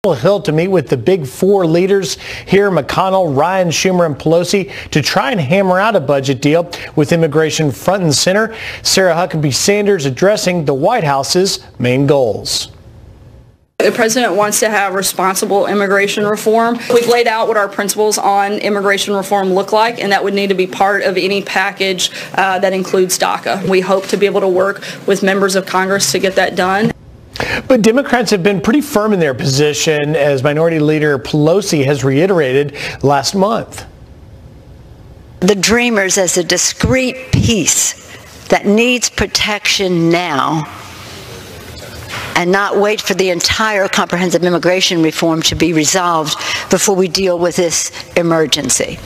Hill to meet with the big four leaders here, McConnell, Ryan, Schumer, and Pelosi, to try and hammer out a budget deal with immigration front and center. Sarah Huckabee Sanders addressing the White House's main goals. The president wants to have responsible immigration reform. We've laid out what our principles on immigration reform look like, and that would need to be part of any package that includes DACA. We hope to be able to work with members of Congress to get that done. But Democrats have been pretty firm in their position, as Minority Leader Pelosi has reiterated last month. The Dreamers as a discrete piece that needs protection now and not wait for the entire comprehensive immigration reform to be resolved before we deal with this emergency.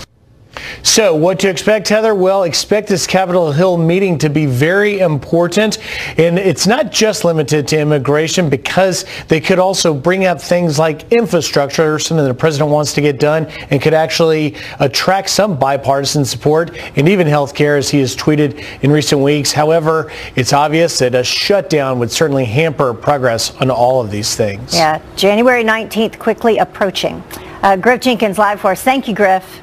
So what to expect, Heather? Well, expect this Capitol Hill meeting to be very important. And it's not just limited to immigration, because they could also bring up things like infrastructure, something the president wants to get done, and could actually attract some bipartisan support, and even health care, as he has tweeted in recent weeks. However, it's obvious that a shutdown would certainly hamper progress on all of these things. Yeah, January 19th quickly approaching. Griff Jenkins live for us. Thank you, Griff.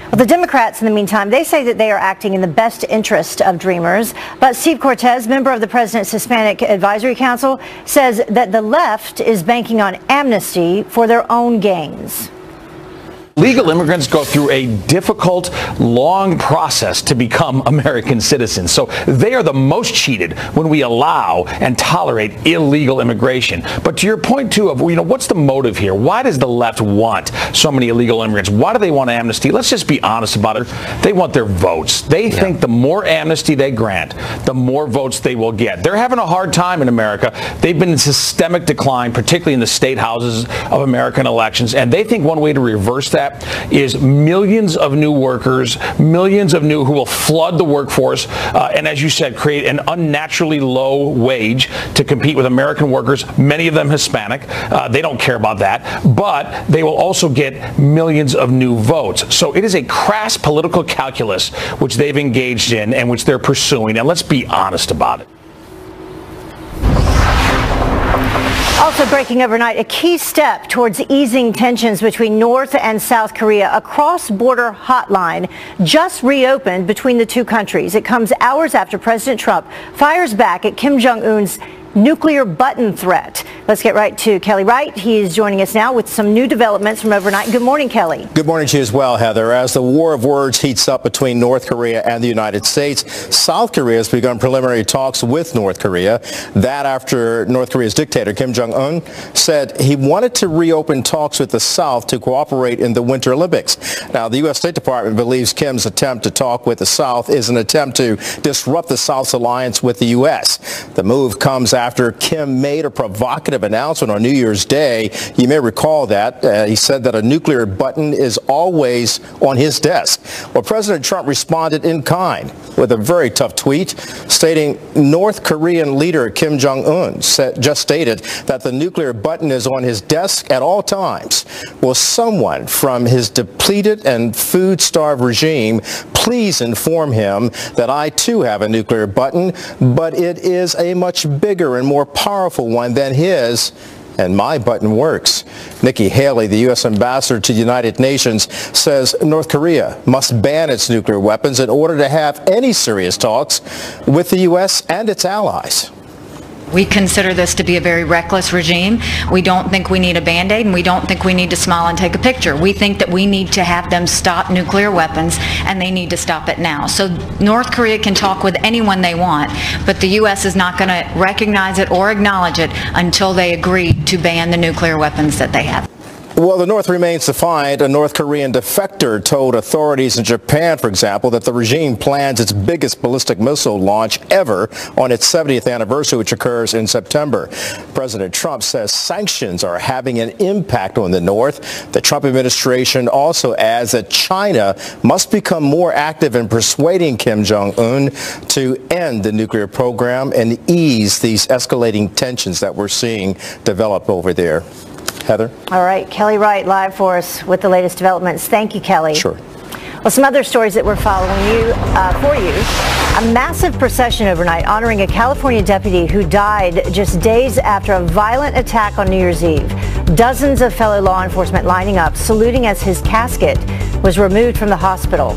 Well, the Democrats, in the meantime, they say that they are acting in the best interest of Dreamers. But Steve Cortez, member of the president's Hispanic Advisory Council, says that the left is banking on amnesty for their own gains. Legal immigrants go through a difficult, long process to become American citizens. So they are the most cheated when we allow and tolerate illegal immigration. But to your point, too, of, what's the motive here? Why does the left want so many illegal immigrants? Why do they want amnesty? Let's just be honest about it. They want their votes. They think the more amnesty they grant, the more votes they will get. They're having a hard time in America. They've been in systemic decline, particularly in the state houses of American elections. And they think one way to reverse that is millions of new workers, millions of new who will flood the workforce, and as you said, create an unnaturally low wage to compete with American workers, many of them Hispanic. They don't care about that, but they will also get millions of new votes. So it is a crass political calculus which they've engaged in and which they're pursuing, and let's be honest about it. Also breaking overnight, a key step towards easing tensions between North and South Korea. A cross-border hotline just reopened between the two countries. It comes hours after President Trump fires back at Kim Jong-un's nuclear button threat. Let's get right to Kelly Wright. He is joining us now with some new developments from overnight. Good morning, Kelly. Good morning to you as well, Heather. As the war of words heats up between North Korea and the United States, South Korea has begun preliminary talks with North Korea. That after North Korea's dictator, Kim Jong-un, said he wanted to reopen talks with the South to cooperate in the Winter Olympics. Now, the U.S. State Department believes Kim's attempt to talk with the South is an attempt to disrupt the South's alliance with the U.S. The move comes after Kim made a provocative announcement on New Year's Day. You may recall that. He said that a nuclear button is always on his desk. Well, President Trump responded in kind with a very tough tweet stating North Korean leader Kim Jong-un just stated that the nuclear button is on his desk at all times. Will someone from his depleted and food-starved regime please inform him that I too have a nuclear button, but it is a much bigger and more powerful one than his, and my button works. Nikki Haley, the U.S. ambassador to the United Nations, says North Korea must ban its nuclear weapons in order to have any serious talks with the U.S. and its allies. We consider this to be a very reckless regime. We don't think we need a Band-Aid, and we don't think we need to smile and take a picture. We think that we need to have them stop nuclear weapons, and they need to stop it now. So North Korea can talk with anyone they want, but the U.S. is not going to recognize it or acknowledge it until they agree to ban the nuclear weapons that they have. Well, the North remains defiant. A North Korean defector told authorities in Japan, for example, that the regime plans its biggest ballistic missile launch ever on its 70th anniversary, which occurs in September. President Trump says sanctions are having an impact on the North. The Trump administration also adds that China must become more active in persuading Kim Jong-un to end the nuclear program and ease these escalating tensions that we're seeing develop over there. Heather? All right, Kelly Wright live for us with the latest developments. Thank you, Kelly. Sure. Well, some other stories that we're following for you. A massive procession overnight honoring a California deputy who died just days after a violent attack on New Year's Eve. Dozens of fellow law enforcement lining up, saluting as his casket was removed from the hospital.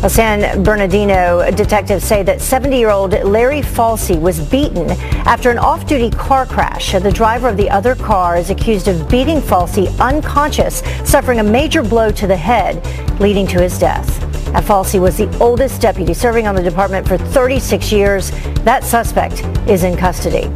Well, San Bernardino detectives say that 70-year-old Larry Falsey was beaten after an off-duty car crash. The driver of the other car is accused of beating Falsey unconscious, suffering a major blow to the head, leading to his death. And Falsey was the oldest deputy serving on the department for 36 years. That suspect is in custody.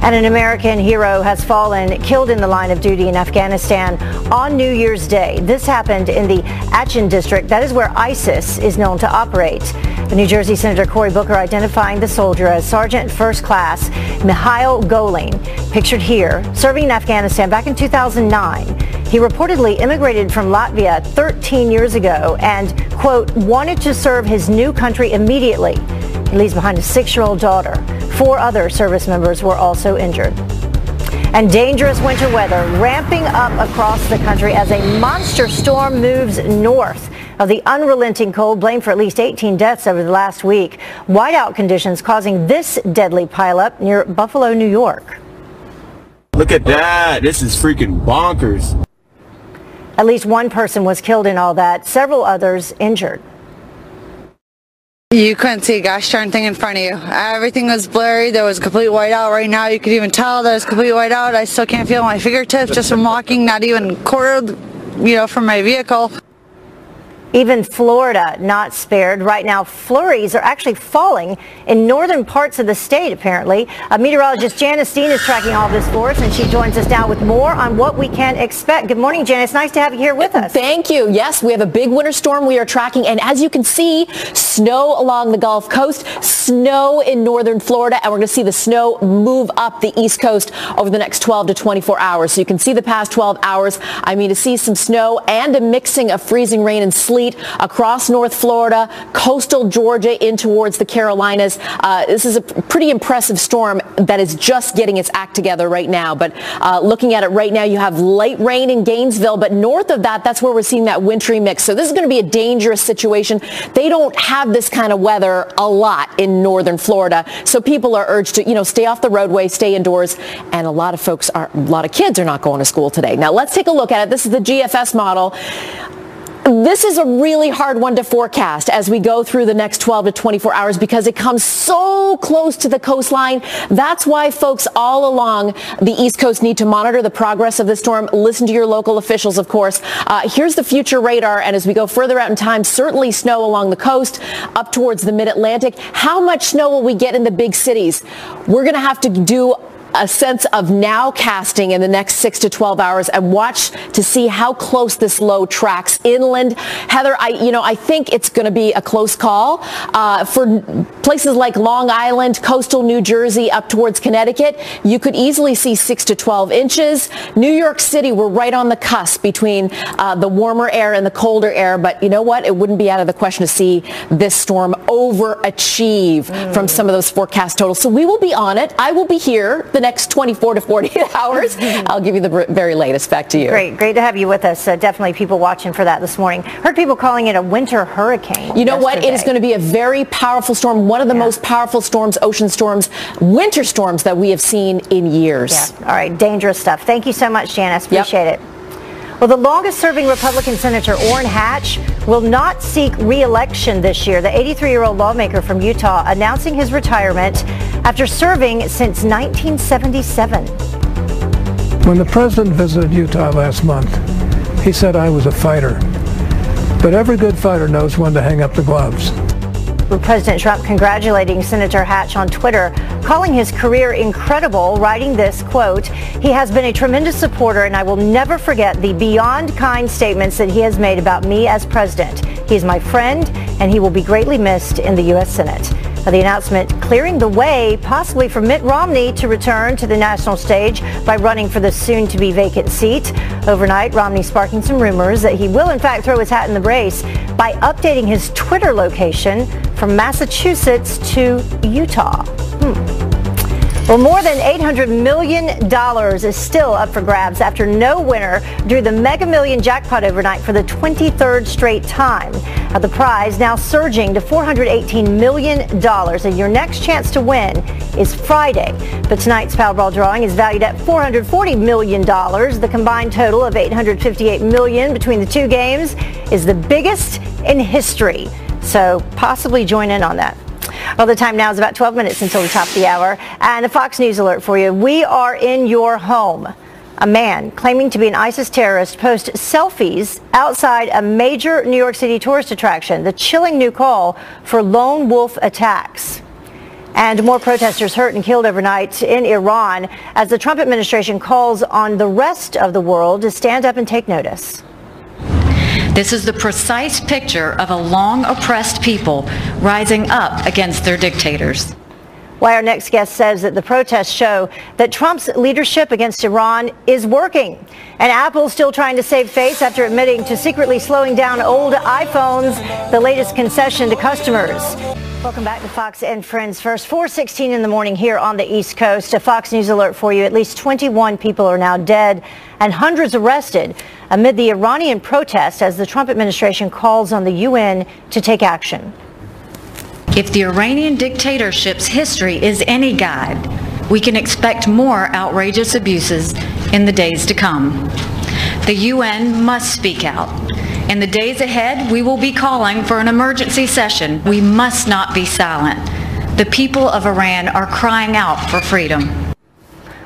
And an American hero has fallen, killed in the line of duty in Afghanistan on New Year's Day. This happened in the Achin district. That is where ISIS is known to operate. The New Jersey Senator Cory Booker identifying the soldier as Sergeant First Class Mikhail Goling, pictured here, serving in Afghanistan back in 2009. He reportedly immigrated from Latvia 13 years ago and, quote, wanted to serve his new country immediately. He leaves behind a 6-year-old daughter. 4 other service members were also injured. And dangerous winter weather ramping up across the country as a monster storm moves north. Of the unrelenting cold blamed for at least 18 deaths over the last week. Whiteout conditions causing this deadly pileup near Buffalo, New York. Look at that. This is freaking bonkers. At least one person was killed in all that, several others injured. You couldn't see a gosh darn thing in front of you. Everything was blurry. There was complete whiteout right now. You could even tell there was complete whiteout. I still can't feel my fingertips just from walking, not even quartered, from my vehicle. Even Florida not spared. Right now, flurries are actually falling in northern parts of the state, apparently. Meteorologist Janice Dean is tracking all this for us, and she joins us now with more on what we can expect. Good morning, Janice. Nice to have you here with us. Thank you. Yes, we have a big winter storm we are tracking, and as you can see, snow along the Gulf Coast, snow in northern Florida, and we're going to see the snow move up the East Coast over the next 12 to 24 hours. So you can see the past 12 hours. To see some snow and a mixing of freezing rain and sleet across North Florida, coastal Georgia in towards the Carolinas. This is a pretty impressive storm that is just getting its act together right now. But looking at it right now, you have light rain in Gainesville, but north of that, that's where we're seeing that wintry mix. So this is going to be a dangerous situation. They don't have this kind of weather a lot in northern Florida. So people are urged to, stay off the roadway, stay indoors. And a lot of kids are not going to school today. Now let's take a look at it. This is the GFS model. This is a really hard one to forecast as we go through the next 12 to 24 hours because it comes so close to the coastline. That's why folks all along the East Coast need to monitor the progress of the storm. Listen to your local officials, of course. Here's the future radar, and as we go further out in time, certainly snow along the coast up towards the mid-Atlantic. How much snow will we get in the big cities? We're going to have to do a sense of nowcasting in the next 6 to 12 hours and watch to see how close this low tracks inland. Heather, I think it's going to be a close call for places like Long Island, coastal New Jersey, up towards Connecticut. You could easily see 6 to 12 inches. New York City, we're right on the cusp between the warmer air and the colder air. But you know what? It wouldn't be out of the question to see this storm overachieve from some of those forecast totals. So we will be on it. I will be here the next 24 to 48 hours. I'll give you the very latest. Back to you. Great to have you with us. Definitely people watching for that this morning. Heard people calling it a winter hurricane. You know what? It is going to be a very powerful storm. One of the most powerful storms, ocean storms, winter storms that we have seen in years. Yeah. All right. Dangerous stuff. Thank you so much, Janice. Appreciate it. Well, the longest-serving Republican Senator Orrin Hatch will not seek re-election this year. The 83-year-old lawmaker from Utah announcing his retirement after serving since 1977. When the president visited Utah last month, he said I was a fighter. But every good fighter knows when to hang up the gloves. President Trump congratulating Senator Hatch on Twitter, calling his career incredible, writing this, quote, "He has been a tremendous supporter and I will never forget the beyond kind statements that he has made about me as president. He is my friend and he will be greatly missed in the U.S. Senate." The announcement clearing the way possibly for Mitt Romney to return to the national stage by running for the soon-to-be vacant seat. Overnight, Romney sparking some rumors that he will in fact throw his hat in the race by updating his Twitter location from Massachusetts to Utah. Well, more than $800 million is still up for grabs after no winner drew the Mega Million jackpot overnight for the 23rd straight time. The prize now surging to $418 million, and your next chance to win is Friday. But tonight's Powerball drawing is valued at $440 million. The combined total of $858 million between the two games is the biggest in history. So possibly join in on that. Well, the time now is about 12 minutes until the top of the hour. And a Fox News alert for you. We are in your home. A man claiming to be an ISIS terrorist posts selfies outside a major New York City tourist attraction. The chilling new call for lone wolf attacks. And more protesters hurt and killed overnight in Iran as the Trump administration calls on the rest of the world to stand up and take notice. This is the precise picture of a long oppressed people rising up against their dictators. Why our next guest says that the protests show that Trump's leadership against Iran is working. And Apple's still trying to save face after admitting to secretly slowing down old iPhones, the latest concession to customers. Welcome back to Fox and Friends First. 4:16 in the morning here on the East Coast. A Fox News alert for you. At least 21 people are now dead and hundreds arrested amid the Iranian protests as the Trump administration calls on the UN to take action. If the Iranian dictatorship's history is any guide, we can expect more outrageous abuses in the days to come. The UN must speak out. In the days ahead, we will be calling for an emergency session. We must not be silent. The people of Iran are crying out for freedom.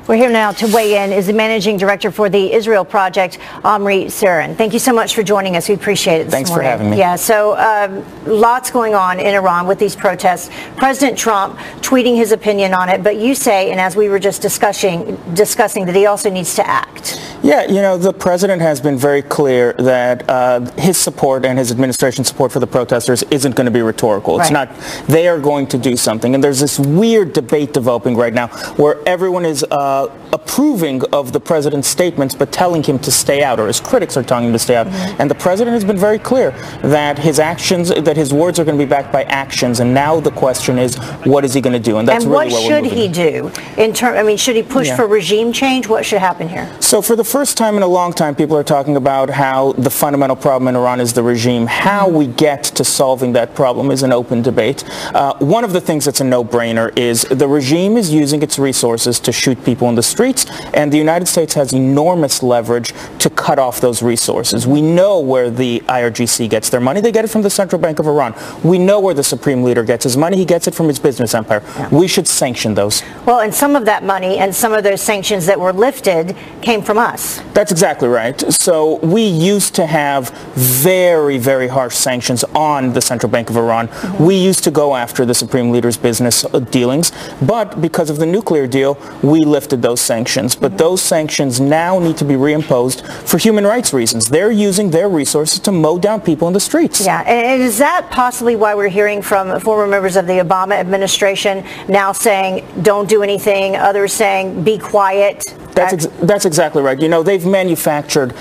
We're here now to weigh in is the managing director for the Israel Project, Omri Saran. Thank you so much for joining us. We appreciate it this Thanks morning. for having me. Yeah, so lots going on in Iran with these protests. President Trump tweeting his opinion on it, but you say, and as we were just discussing that he also needs to act. Yeah, you know, the president has been very clear that his support and his administration's support for the protesters isn't going to be rhetorical. It's not, they are going to do something. And there's this weird debate developing right now where everyone is approving of the president's statements but telling him to stay out, or his critics are telling him to stay out. And the president has been very clear that his actions, that his words are going to be backed by actions. And now the question is, what is he going to do? And that's and really what should he do? I mean, should he push for regime change? What should happen here? So for the first time in a long time, people are talking about how the fundamental problem in Iran is the regime. How we get to solving that problem is an open debate. One of the things that's a no-brainer is the regime is using its resources to shoot people in the streets, and the United States has enormous leverage to cut off those resources. We know where the IRGC gets their money. They get it from the Central Bank of Iran. We know where the Supreme Leader gets his money. He gets it from his business empire. We should sanction those. Well, and some of that money and some of those sanctions that were lifted came from us. That's exactly right. So we used to have very, very harsh sanctions on the Central Bank of Iran. We used to go after the Supreme Leader's business dealings, but because of the nuclear deal, we lifted those sanctions. But those sanctions now need to be reimposed for human rights reasons. They're using their resources to mow down people in the streets. Yeah, and is that possibly why we're hearing from former members of the Obama administration now saying, don't do anything, others saying, be quiet? That's exactly right. You know, they've manufactured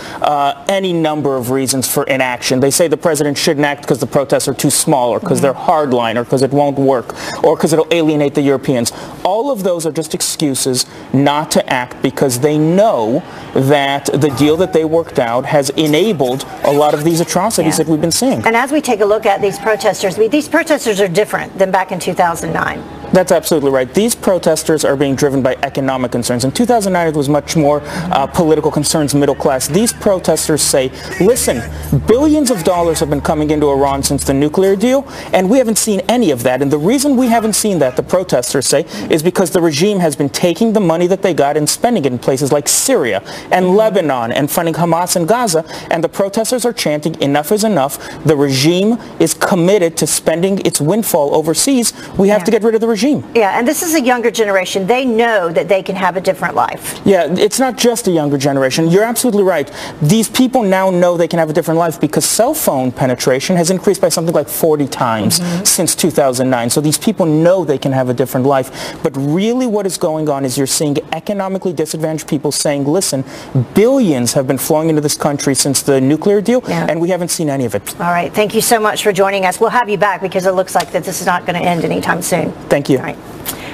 any number of reasons for inaction. They say the president shouldn't act because the protests are too small, or because they're hardline, or because it won't work, or because it'll alienate the Europeans. All of those are just excuses not to act because they know that the deal that they worked out has enabled a lot of these atrocities that we've been seeing. And as we take a look at these protesters are different than back in 2009. That's absolutely right. These protesters are being driven by economic concerns. In 2009, it was much more political concerns, middle class. These protesters say, listen, billions of dollars have been coming into Iran since the nuclear deal, and we haven't seen any of that. And the reason we haven't seen that, the protesters say, is because the regime has been taking the money that they got and spending it in places like Syria and Lebanon and funding Hamas and Gaza. And the protesters are chanting, enough is enough. The regime is committed to spending its windfall overseas. We have to get rid of the regime. Yeah, and this is a younger generation. They know that they can have a different life. Yeah, it's not just a younger generation. You're absolutely right. These people now know they can have a different life because cell phone penetration has increased by something like 40 times since 2009. So these people know they can have a different life. But really what is going on is you're seeing economically disadvantaged people saying, listen, billions have been flowing into this country since the nuclear deal, and we haven't seen any of it. All right. Thank you so much for joining us. We'll have you back because it looks like that this is not going to end anytime soon. Thank you. All right.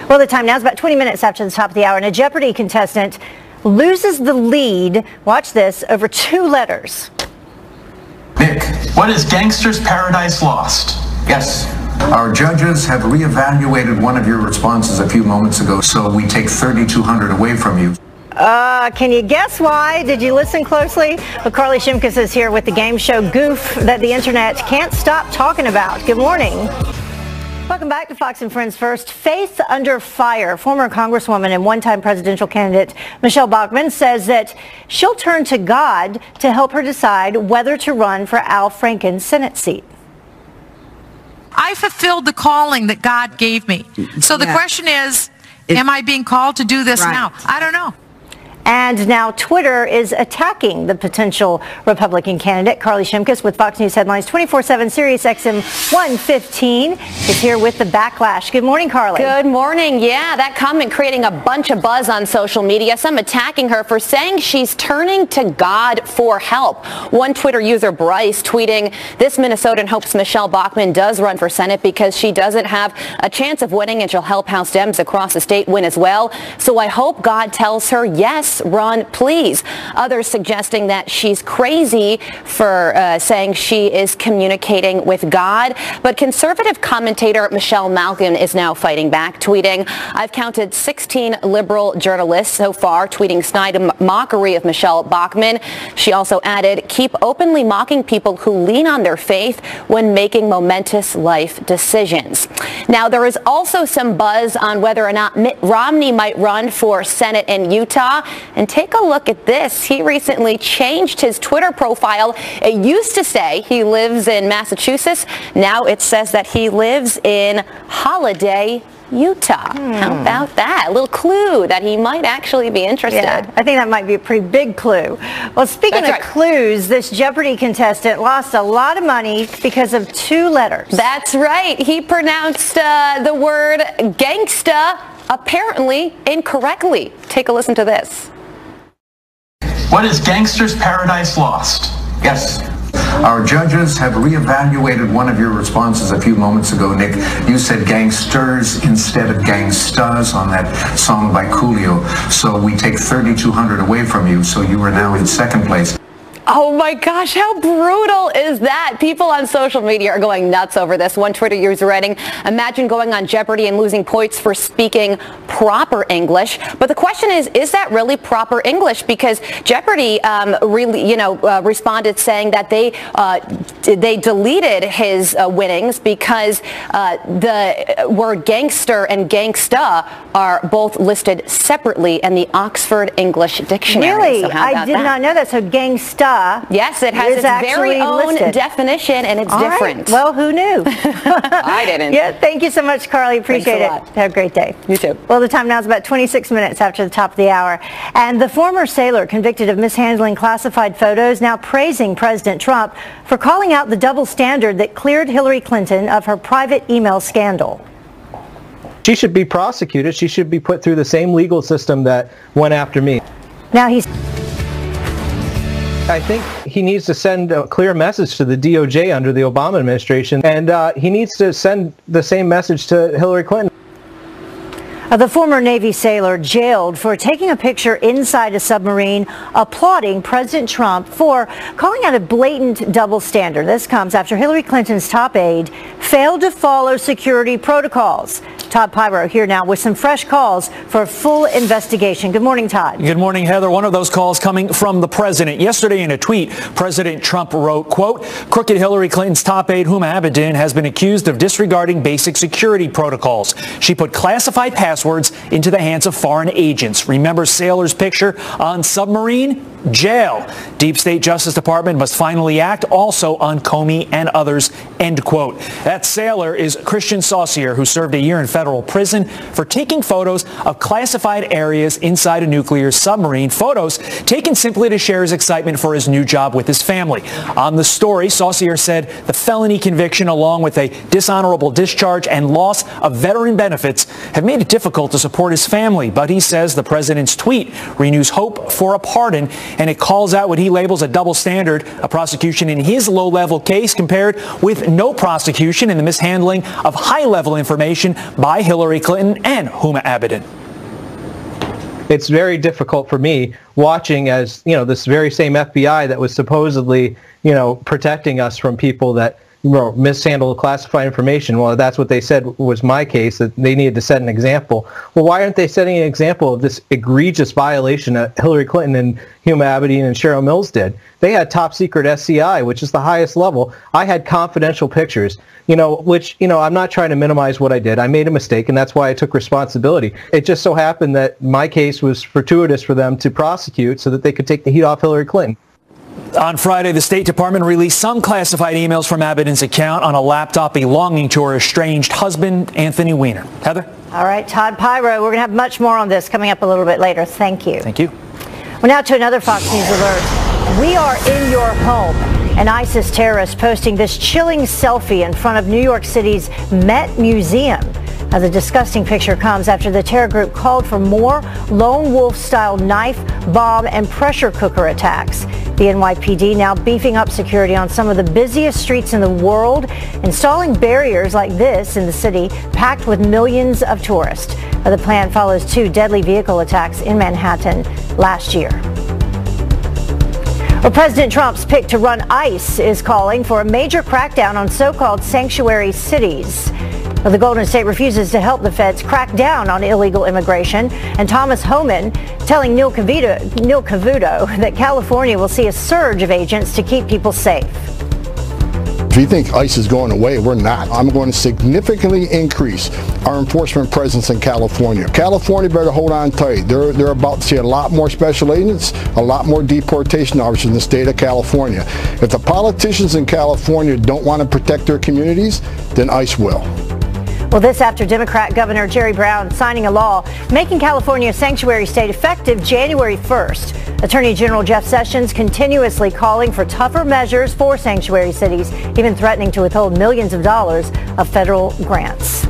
Well, the time now is about 20 minutes after the top of the hour, and a Jeopardy contestant loses the lead, watch this, over 2 letters. Nick, what is Gangster's Paradise Lost? Yes. Our judges have reevaluated one of your responses a few moments ago, so we take 3,200 away from you. Can you guess why? Did you listen closely? Well, Carly Shimkus is here with the game show Goof that the internet can't stop talking about. Good morning. Welcome back to Fox and Friends First. Faith under fire. Former Congresswoman and one-time presidential candidate Michelle Bachmann says that she'll turn to God to help her decide whether to run for Al Franken's Senate seat. I fulfilled the calling that God gave me. So the question is, am I being called to do this now? I don't know. And now Twitter is attacking the potential Republican candidate. Carly Shimkus with Fox News Headlines 24/7 Sirius XM 115 is here with the backlash. Good morning, Carly. Good morning. Yeah, that comment creating a bunch of buzz on social media. Some attacking her for saying she's turning to God for help. One Twitter user, Bryce, tweeting, "This Minnesotan hopes Michelle Bachmann does run for Senate because she doesn't have a chance of winning and she'll help House Dems across the state win as well. So I hope God tells her, yes, run, please." Others suggesting that she's crazy for saying she is communicating with God. But conservative commentator Michelle Malkin is now fighting back, tweeting, "I've counted 16 liberal journalists so far tweeting snide mockery of Michelle Bachmann." She also added, "Keep openly mocking people who lean on their faith when making momentous life decisions." Now, there is also some buzz on whether or not Mitt Romney might run for Senate in Utah. And take a look at this. He recently changed his Twitter profile. It used to say he lives in Massachusetts. Now it says that he lives in Holiday, Utah. How about that? A little clue that he might actually be interested. Yeah, I think that might be a pretty big clue. Well, speaking of clues, this Jeopardy contestant lost a lot of money because of 2 letters. That's right. He pronounced the word gangsta apparently incorrectly. Take a listen to this. What is Gangster's Paradise Lost? Yes. Our judges have reevaluated one of your responses a few moments ago, Nick. You said gangsters instead of gangstas on that song by Coolio. So we take 3,200 away from you, so you are now in second place. Oh my gosh, how brutal is that? People on social media are going nuts over this. One Twitter user writing, "Imagine going on Jeopardy and losing points for speaking proper English." But the question is that really proper English? Because Jeopardy really, responded saying that they deleted his winnings because the word gangster and gangsta are both listed separately in the Oxford English Dictionary. Really? So I did not know that. So gangsta. Yes, it has its very own definition, and it's different. Right. Well, who knew? I didn't. Yeah, thank you so much, Carly. Appreciate it. Have a great day. You too. Well, the time now is about 26 minutes after the top of the hour. And the former sailor convicted of mishandling classified photos now praising President Trump for calling out the double standard that cleared Hillary Clinton of her private email scandal. She should be prosecuted. She should be put through the same legal system that went after me. Now I think he needs to send a clear message to the DOJ under the Obama administration, and he needs to send the same message to Hillary Clinton. The former Navy sailor jailed for taking a picture inside a submarine, applauding President Trump for calling out a blatant double standard. This comes after Hillary Clinton's top aide failed to follow security protocols. Todd Pyro here now with some fresh calls for a full investigation. Good morning, Todd. Good morning, Heather. One of those calls coming from the president. Yesterday in a tweet, President Trump wrote, quote, "Crooked Hillary Clinton's top aide, Huma Abedin, has been accused of disregarding basic security protocols. She put classified passwords into the hands of foreign agents. Remember sailor's picture on submarine? Jail. Deep State Justice Department must finally act also on Comey and others," end quote. That sailor is Christian Saucier, who served a year in federal prison for taking photos of classified areas inside a nuclear submarine, photos taken simply to share his excitement for his new job with his family. On the story, Saucier said the felony conviction, along with a dishonorable discharge and loss of veteran benefits, have made it difficult to support his family. But he says the president's tweet renews hope for a pardon, and it calls out what he labels a double standard, a prosecution in his low-level case compared with no prosecution in the mishandling of high-level information by Hillary Clinton and Huma Abedin. It's very difficult for me watching as, this very same FBI that was supposedly, protecting us from people that, mishandle classified information. Well, that's what they said was my case, that they needed to set an example. Well, why aren't they setting an example of this egregious violation that Hillary Clinton and Huma Abedin and Cheryl Mills did? They had top secret SCI, which is the highest level. I had confidential pictures, which, I'm not trying to minimize what I did. I made a mistake, and that's why I took responsibility. It just so happened that my case was fortuitous for them to prosecute so that they could take the heat off Hillary Clinton. On Friday, the State Department released some classified emails from Abedin's account on a laptop belonging to her estranged husband, Anthony Weiner. Heather? All right, Todd Pyro, we're going to have much more on this coming up a little bit later. Thank you. Thank you. Well, now to another Fox News alert. We are in your home. An ISIS terrorist posting this chilling selfie in front of New York City's Met Museum. Now, the disgusting picture comes after the terror group called for more lone wolf-style knife, bomb, and pressure cooker attacks. The NYPD now beefing up security on some of the busiest streets in the world, installing barriers like this in the city packed with millions of tourists. The plan follows 2 deadly vehicle attacks in Manhattan last year. Well, President Trump's pick to run ICE is calling for a major crackdown on so-called sanctuary cities. Well, the Golden State refuses to help the feds crack down on illegal immigration, and Thomas Homan telling Neil Cavuto that California will see a surge of agents to keep people safe. If you think ICE is going away, we're not. I'm going to significantly increase our enforcement presence in California. California better hold on tight. They're about to see a lot more special agents, a lot more deportation officers in the state of California. If the politicians in California don't want to protect their communities, then ICE will. Well, this after Democrat Governor Jerry Brown signing a law making California a sanctuary state effective January 1st. Attorney General Jeff Sessions continuously calling for tougher measures for sanctuary cities, even threatening to withhold millions of dollars of federal grants.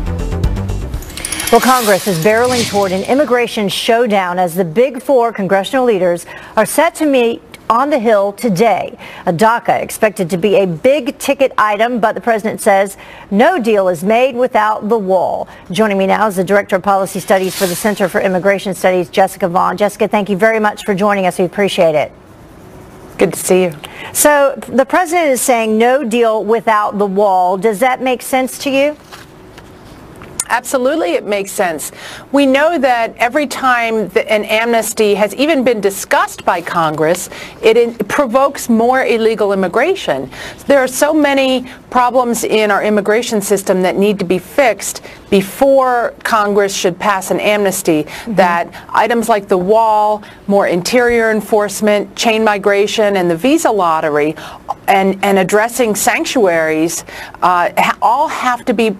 Well, Congress is barreling toward an immigration showdown as the Big Four congressional leaders are set to meet on the Hill today. A DACA expected to be a big ticket item, but the president says no deal is made without the wall. Joining me now is the Director of Policy Studies for the Center for Immigration Studies, Jessica Vaughn. Jessica, thank you very much for joining us. We appreciate it. Good to see you. So the president is saying no deal without the wall. Does that make sense to you? Absolutely, it makes sense. We know that every time an amnesty has even been discussed by Congress, it provokes more illegal immigration. There are so many problems in our immigration system that need to be fixed before Congress should pass an amnesty, that items like the wall, more interior enforcement, chain migration, and the visa lottery, and addressing sanctuaries all have to be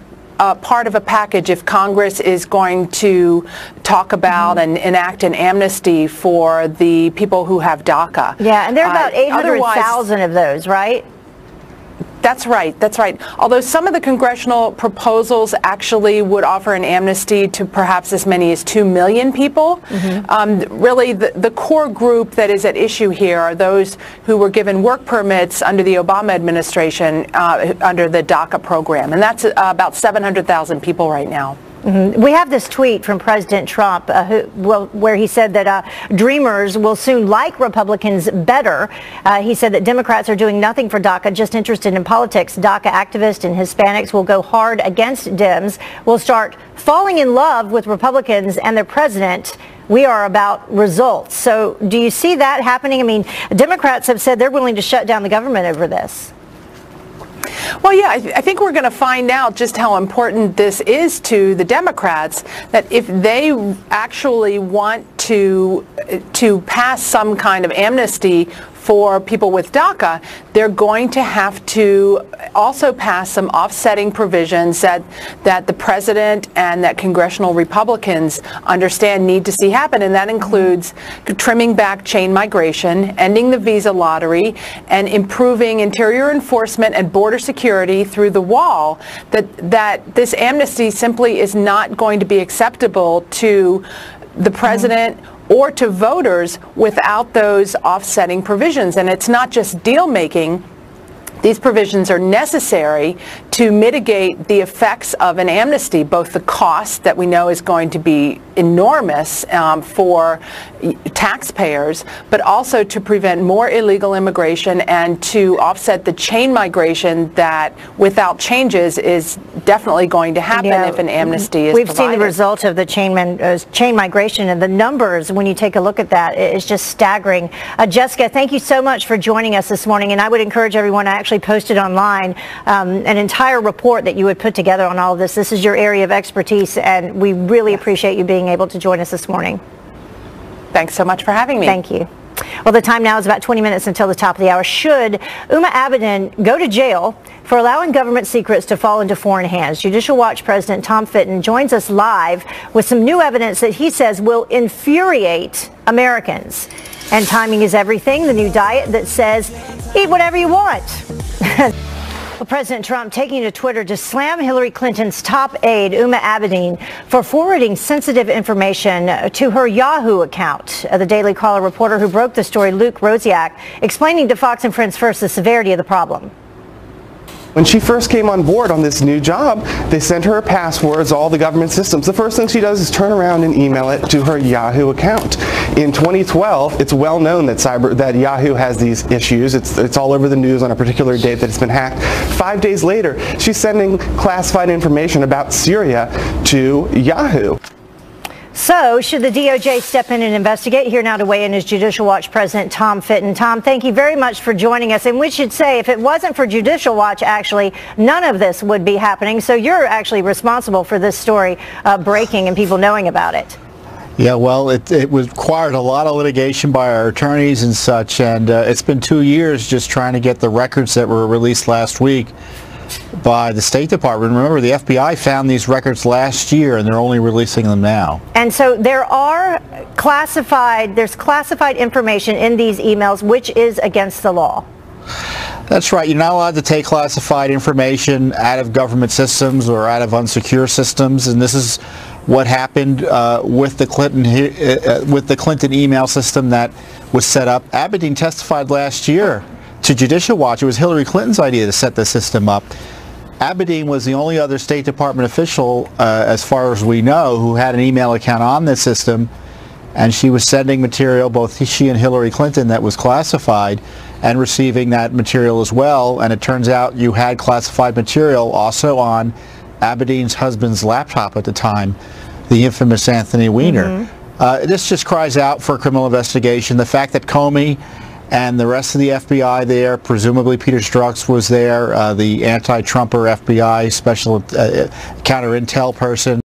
part of a package if Congress is going to talk about and enact an amnesty for the people who have DACA. Yeah, and there are about 800,000 of those, right? That's right. That's right. Although some of the congressional proposals actually would offer an amnesty to perhaps as many as 2 million people. Really, the core group that is at issue here are those who were given work permits under the Obama administration under the DACA program. And that's about 700,000 people right now. We have this tweet from President Trump where he said that Dreamers will soon like Republicans better. He said that Democrats are doing nothing for DACA, just interested in politics. DACA activists and Hispanics will go hard against Dems, will start falling in love with Republicans and their president. We are about results. So do you see that happening? I mean, Democrats have said they're willing to shut down the government over this. Well, yeah, I think we're going to find out just how important this is to the Democrats, that if they actually want to pass some kind of amnesty for people with DACA, they're going to have to also pass some offsetting provisions that the president and that congressional Republicans understand need to see happen, and that includes trimming back chain migration, ending the visa lottery, and improving interior enforcement and border security through the wall. That this amnesty simply is not going to be acceptable to the president or to voters without those offsetting provisions. And it's not just deal making. These provisions are necessary to mitigate the effects of an amnesty, both the cost that we know is going to be enormous for taxpayers, but also to prevent more illegal immigration and to offset the chain migration that, without changes, is definitely going to happen if an amnesty is We've provided. seen the result of the chain migration, and the numbers, when you take a look at that, is just staggering. Jessica, thank you so much for joining us this morning, and I would encourage everyone to actually post it online, an entire report that you would put together on all of this. This is your area of expertise, and we really appreciate you being able to join us this morning. Thanks so much for having me. Thank you. Well, the time now is about 20 minutes until the top of the hour. Should Huma Abedin go to jail for allowing government secrets to fall into foreign hands? Judicial Watch President Tom Fitton joins us live with some new evidence that he says will infuriate Americans. And timing is everything, the new diet that says, eat whatever you want. Well, President Trump taking to Twitter to slam Hillary Clinton's top aide, Huma Abedin, for forwarding sensitive information to her Yahoo account. The Daily Caller reporter who broke the story, Luke Rosiak, explaining to Fox and Friends First the severity of the problem. When she first came on board on this new job, they sent her passwords, all the government systems. The first thing she does is turn around and email it to her Yahoo account. In 2012, it's well known that Yahoo has these issues. It's all over the news on a particular date that it's been hacked. 5 days later, she's sending classified information about Syria to Yahoo. So, should the DOJ step in and investigate? Here now to weigh in is Judicial Watch President Tom Fitton. Tom, thank you very much for joining us. And we should say, if it wasn't for Judicial Watch, actually, none of this would be happening. So you're actually responsible for this story breaking and people knowing about it. Yeah, well, it required a lot of litigation by our attorneys and such, and it's been 2 years just trying to get the records that were released last week by the State Department. Remember, the FBI found these records last year, and they're only releasing them now. And so there's classified information in these emails, which is against the law. That's right. You're not allowed to take classified information out of government systems or out of unsecure systems, and this is what happened with the Clinton email system that was set up. Abedin testified last year to Judicial Watch. It was Hillary Clinton's idea to set the system up. Abedin was the only other State Department official, as far as we know, who had an email account on this system, and she was sending material, both she and Hillary Clinton, that was classified, and receiving that material as well. And it turns out you had classified material also on Abedin's husband's laptop at the time, the infamous Anthony Weiner. This just cries out for a criminal investigation. The fact that Comey and the rest of the FBI there, presumably Peter Strzok was there, the anti-Trumper FBI special counter intel person,